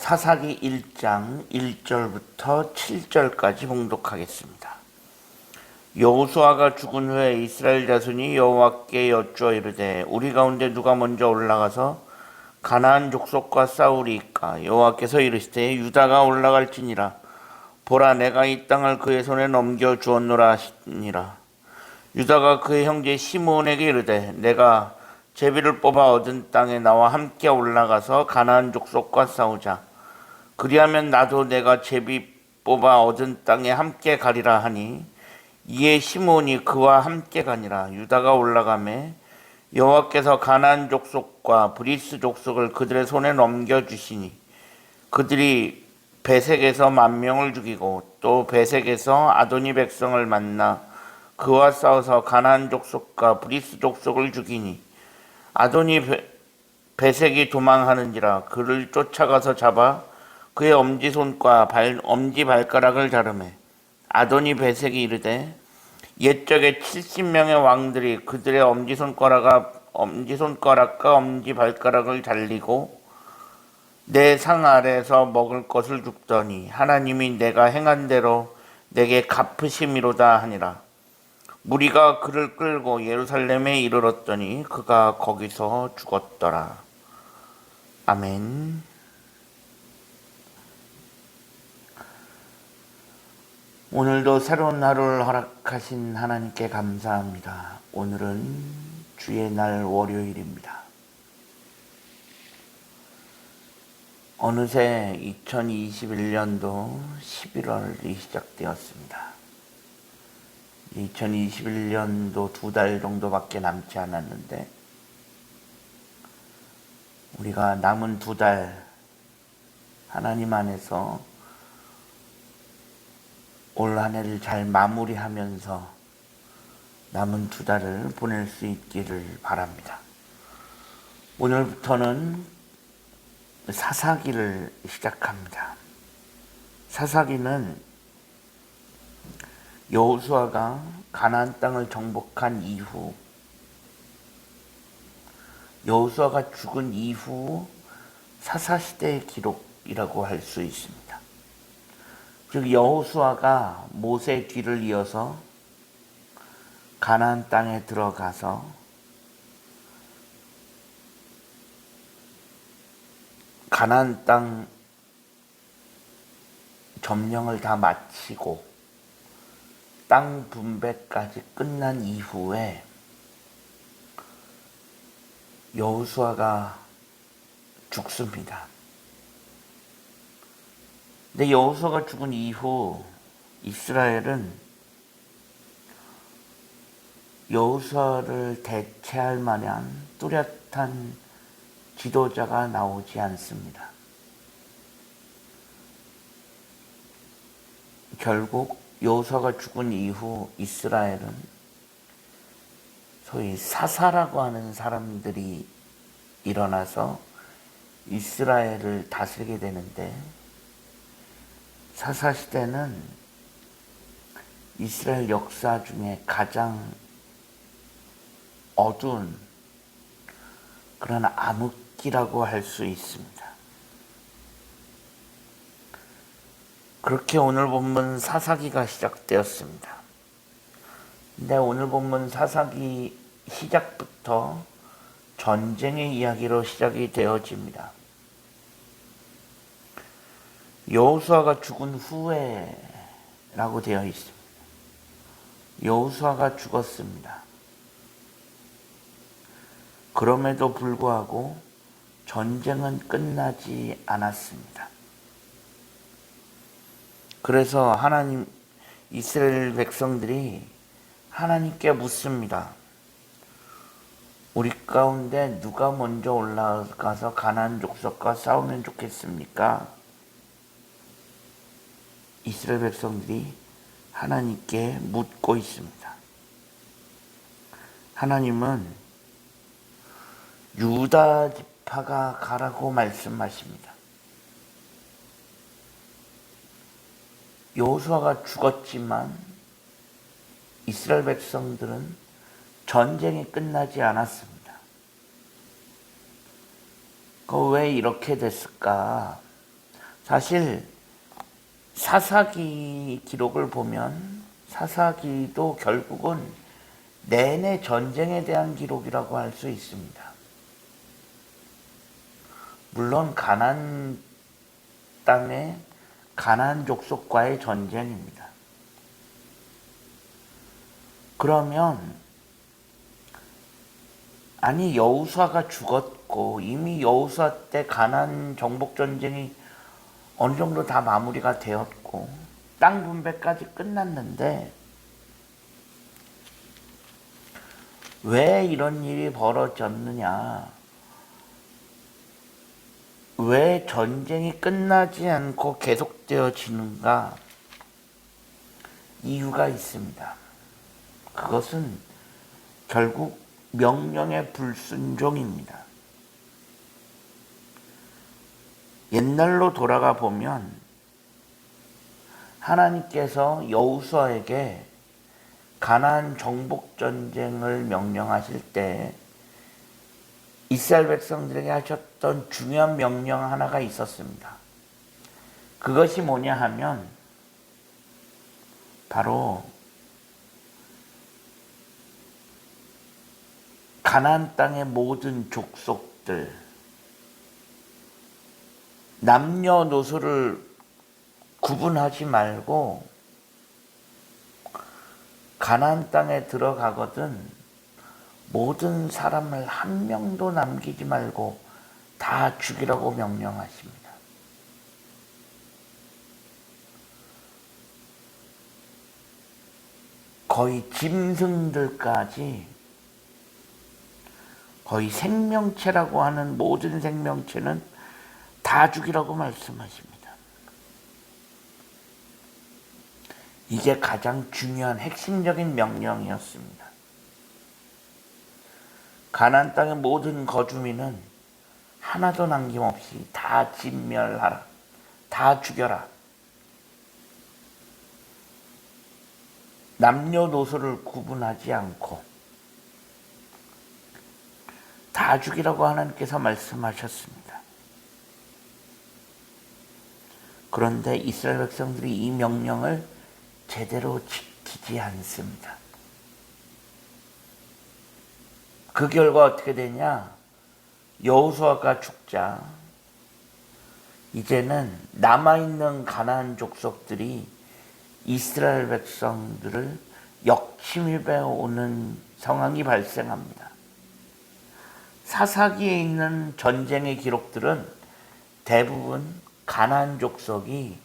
사사기 1장 1절부터 7절까지 봉독하겠습니다. 여호수아가 죽은 후에 이스라엘 자손이 여호와께 여쭈어 이르되 우리 가운데 누가 먼저 올라가서 가나안 족속과 싸우리이까? 여호와께서 이르시되 유다가 올라갈지니라. 보라, 내가 이 땅을 그의 손에 넘겨 주었노라 하시니라. 유다가 그의 형제 시므온에게 이르되 내가 제비를 뽑아 얻은 땅에 나와 함께 올라가서 가나안 족속과 싸우자. 그리하면 나도 내가 제비 뽑아 얻은 땅에 함께 가리라 하니 이에 시므온이 그와 함께 가니라. 유다가 올라가매 여호와께서 가나안 족속과 브리스 족속을 그들의 손에 넘겨주시니 그들이 베색에서 10,000명을 죽이고 또 베색에서 아도니 백성을 만나 그와 싸워서 가나안 족속과 브리스 족속을 죽이니 아도니 베색이 도망하는지라. 그를 쫓아가서 잡아 그의 엄지손과 엄지 발가락을 자르매 아도니 베색이 이르되 옛적에 70명의 왕들이 그들의 엄지손가락과 엄지 발가락을 잘리고 내 상 아래에서 먹을 것을 줍더니 하나님이 내가 행한 대로 내게 갚으심이로다 하니라. 무리가 그를 끌고 예루살렘에 이르렀더니 그가 거기서 죽었더라. 아멘. 오늘도 새로운 하루를 허락하신 하나님께 감사합니다. 오늘은 주의 날 월요일입니다. 어느새 2021년도 11월이 시작되었습니다. 2021년도 2달 정도밖에 남지 않았는데 우리가 남은 2달 하나님 안에서 올 한 해를 잘 마무리하면서 남은 2달을 보낼 수 있기를 바랍니다. 오늘부터는 사사기를 시작합니다. 사사기는 여호수아가 가나안 땅을 정복한 이후, 여호수아가 죽은 이후 사사시대의 기록이라고 할 수 있습니다. 즉 여호수아가 모세 뒤를 이어서 가나안 땅에 들어가서 가나안 땅 점령을 다 마치고 땅 분배까지 끝난 이후에 여호수아가 죽습니다. 근데 여호수아가 죽은 이후 이스라엘은 여호수아를 대체할 만한 뚜렷한 지도자가 나오지 않습니다. 결국 여호수아가 죽은 이후 이스라엘은 소위 사사라고 하는 사람들이 일어나서 이스라엘을 다스리게 되는데, 사사시대는 이스라엘 역사 중에 가장 어두운 그런 암흑기라고 할 수 있습니다. 그렇게 오늘 본문 사사기가 시작되었습니다. 근데 오늘 본문 사사기 시작부터 전쟁의 이야기로 시작이 되어집니다. 여호수아가 죽은 후에 라고 되어 있습니다. 여호수아가 죽었습니다. 그럼에도 불구하고 전쟁은 끝나지 않았습니다. 그래서 이스라엘 백성들이 하나님께 묻습니다. 우리 가운데 누가 먼저 올라가서 가나안 족속과 싸우면 좋겠습니까? 이스라엘 백성들이 하나님께 묻고 있습니다. 하나님은 유다 지파가 가라고 말씀하십니다. 여호수아가 죽었지만 이스라엘 백성들은 전쟁이 끝나지 않았습니다. 왜 이렇게 됐을까? 사실 사사기 기록을 보면 사사기도 결국은 내내 전쟁에 대한 기록이라고 할 수 있습니다. 물론 가나안 땅의 가나안 족속과의 전쟁입니다. 그러면 아니 여호수아가 죽었고 이미 여호수아 때 가나안 정복 전쟁이 어느 정도 다 마무리가 되었고 땅 분배까지 끝났는데 왜 이런 일이 벌어졌느냐? 왜 전쟁이 끝나지 않고 계속되어지는가? 이유가 있습니다. 그것은 결국 명령의 불순종입니다. 옛날로 돌아가 보면 하나님께서 여호수아에게 가나안 정복 전쟁을 명령하실 때 이스라엘 백성들에게 하셨던 중요한 명령 하나가 있었습니다. 그것이 뭐냐 하면 바로 가나안 땅의 모든 족속들, 남녀노소를 구분하지 말고 가나안 땅에 들어가거든 모든 사람을 한 명도 남기지 말고 다 죽이라고 명령하십니다. 거의 짐승들까지 거의 생명체라고 하는 모든 생명체는 다 죽이라고 말씀하십니다. 이게 가장 중요한 핵심적인 명령이었습니다. 가나안 땅의 모든 거주민은 하나도 남김없이 다 진멸하라. 다 죽여라. 남녀노소를 구분하지 않고 다 죽이라고 하나님께서 말씀하셨습니다. 그런데 이스라엘 백성들이 이 명령을 제대로 지키지 않습니다. 그 결과 어떻게 되냐? 여호수아가 죽자 이제는 남아있는 가나안 족속들이 이스라엘 백성들을 역침입해 오는 상황이 발생합니다. 사사기에 있는 전쟁의 기록들은 대부분 가나안 족속이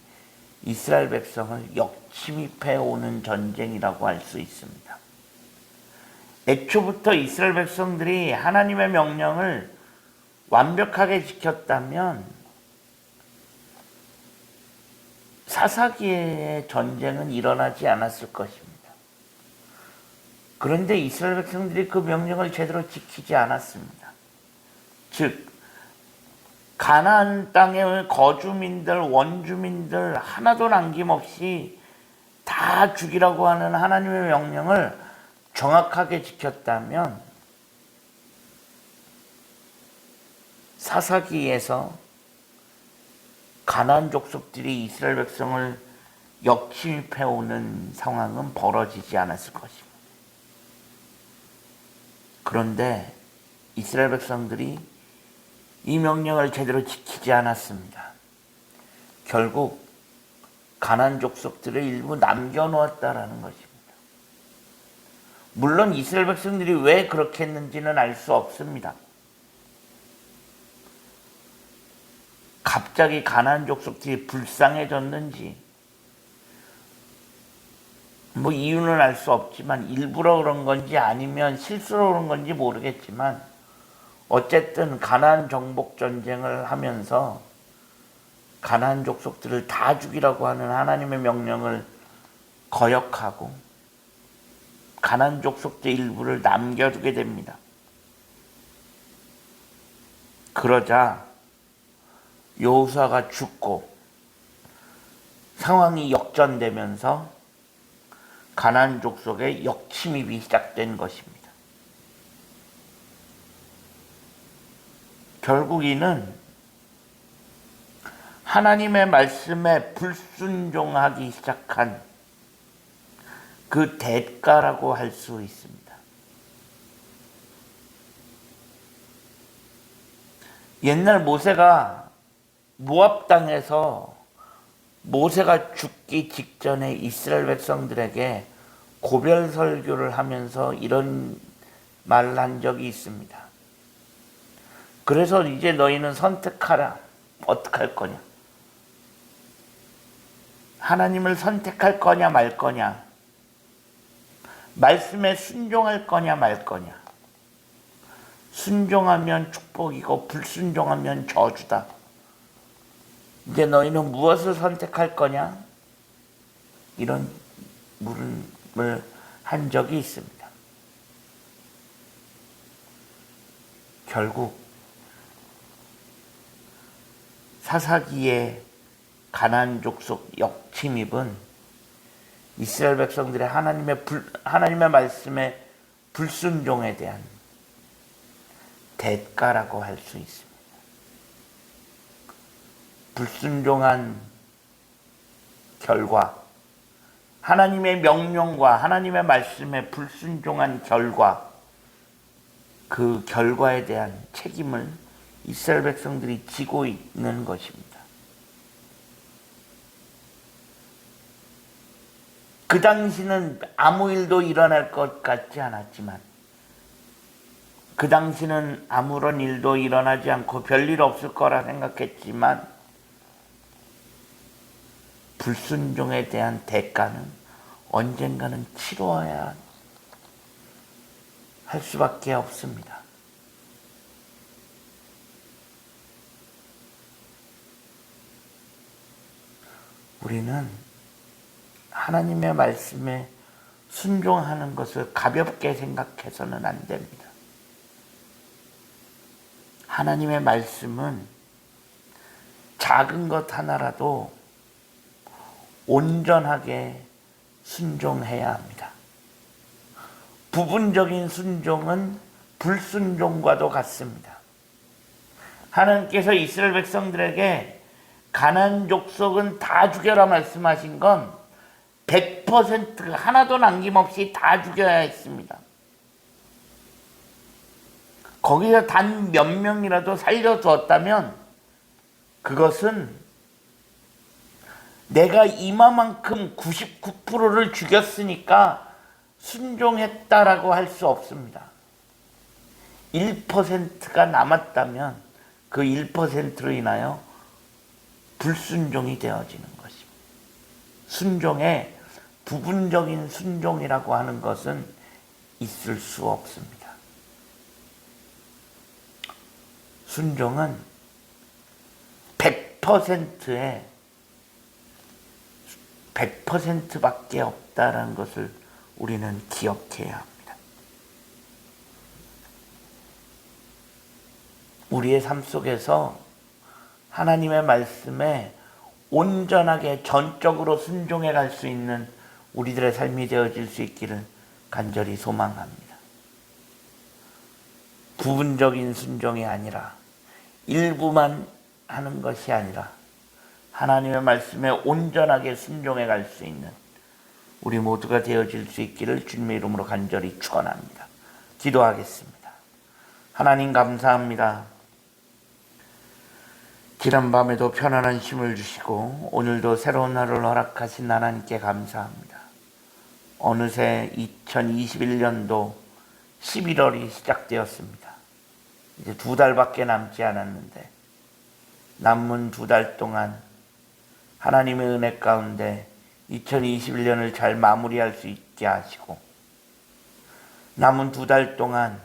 이스라엘 백성을 역침입해 오는 전쟁이라고 할 수 있습니다. 애초부터 이스라엘 백성들이 하나님의 명령을 완벽하게 지켰다면 사사기의 전쟁은 일어나지 않았을 것입니다. 그런데 이스라엘 백성들이 그 명령을 제대로 지키지 않았습니다. 즉 가나안 땅의 거주민들, 원주민들 하나도 남김없이 다 죽이라고 하는 하나님의 명령을 정확하게 지켰다면 사사기에서 가나안 족속들이 이스라엘 백성을 역침입해 오는 상황은 벌어지지 않았을 것입니다. 그런데 이스라엘 백성들이 이 명령을 제대로 지키지 않았습니다. 결국 가나안 족속들을 일부 남겨놓았다라는 것입니다. 물론 이스라엘 백성들이 왜 그렇게 했는지는 알 수 없습니다. 갑자기 가나안 족속들이 불쌍해졌는지 뭐 이유는 알 수 없지만 일부러 그런 건지 아니면 실수로 그런 건지 모르겠지만 어쨌든 가나안 정복 전쟁을 하면서 가나안 족속들을 다 죽이라고 하는 하나님의 명령을 거역하고 가나안 족속들 일부를 남겨두게 됩니다. 그러자 여호수아가 죽고 상황이 역전되면서 가나안 족속의 역침입이 시작된 것입니다. 결국 이는 하나님의 말씀에 불순종하기 시작한 그 대가라고 할 수 있습니다. 옛날 모세가 모압 땅에서 모세가 죽기 직전에 이스라엘 백성들에게 고별 설교를 하면서 이런 말을 한 적이 있습니다. 그래서 이제 너희는 선택하라. 어떡할 거냐? 하나님을 선택할 거냐 말 거냐? 말씀에 순종할 거냐 말 거냐? 순종하면 축복이고 불순종하면 저주다. 이제 너희는 무엇을 선택할 거냐? 이런 물음을 한 적이 있습니다. 결국 사사기의 가나안 족속 역침입은 이스라엘 백성들의 하나님의 말씀에 불순종에 대한 대가라고 할 수 있습니다. 불순종한 결과, 하나님의 명령과 하나님의 말씀에 불순종한 결과, 그 결과에 대한 책임을 이스라엘 백성들이 지고 있는 것입니다. 그 당시는 아무 일도 일어날 것 같지 않았지만, 그 당시는 아무런 일도 일어나지 않고 별일 없을 거라 생각했지만, 불순종에 대한 대가는 언젠가는 치러야 할 수밖에 없습니다. 우리는 하나님의 말씀에 순종하는 것을 가볍게 생각해서는 안 됩니다. 하나님의 말씀은 작은 것 하나라도 온전하게 순종해야 합니다. 부분적인 순종은 불순종과도 같습니다. 하나님께서 이스라엘 백성들에게 가나안 족속은 다 죽여라 말씀하신 건 100% 하나도 남김없이 다 죽여야 했습니다. 거기서 단 몇 명이라도 살려두었다면 그것은 내가 이마만큼 99%를 죽였으니까 순종했다라고 할 수 없습니다. 1%가 남았다면 그 1%로 인하여 불순종이 되어지는 것입니다. 순종에 부분적인 순종이라고 하는 것은 있을 수 없습니다. 순종은 100%밖에 없다는 것을 우리는 기억해야 합니다. 우리의 삶 속에서 하나님의 말씀에 온전하게 전적으로 순종해 갈 수 있는 우리들의 삶이 되어질 수 있기를 간절히 소망합니다. 부분적인 순종이 아니라 일부만 하는 것이 아니라 하나님의 말씀에 온전하게 순종해 갈 수 있는 우리 모두가 되어질 수 있기를 주님의 이름으로 간절히 축원합니다. 기도하겠습니다. 하나님 감사합니다. 지난 밤에도 편안한 쉼을 주시고 오늘도 새로운 하루를 허락하신 하나님께 감사합니다. 어느새 2021년도 11월이 시작되었습니다. 이제 2달밖에 남지 않았는데 남은 2달 동안 하나님의 은혜 가운데 2021년을 잘 마무리할 수 있게 하시고 남은 2달 동안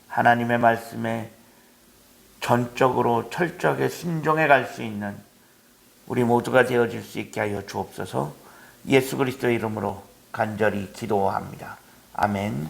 하나님의 말씀에 전적으로 철저하게 순종해 갈 수 있는 우리 모두가 되어질 수 있게 하여 주옵소서. 예수 그리스도의 이름으로 간절히 기도합니다. 아멘.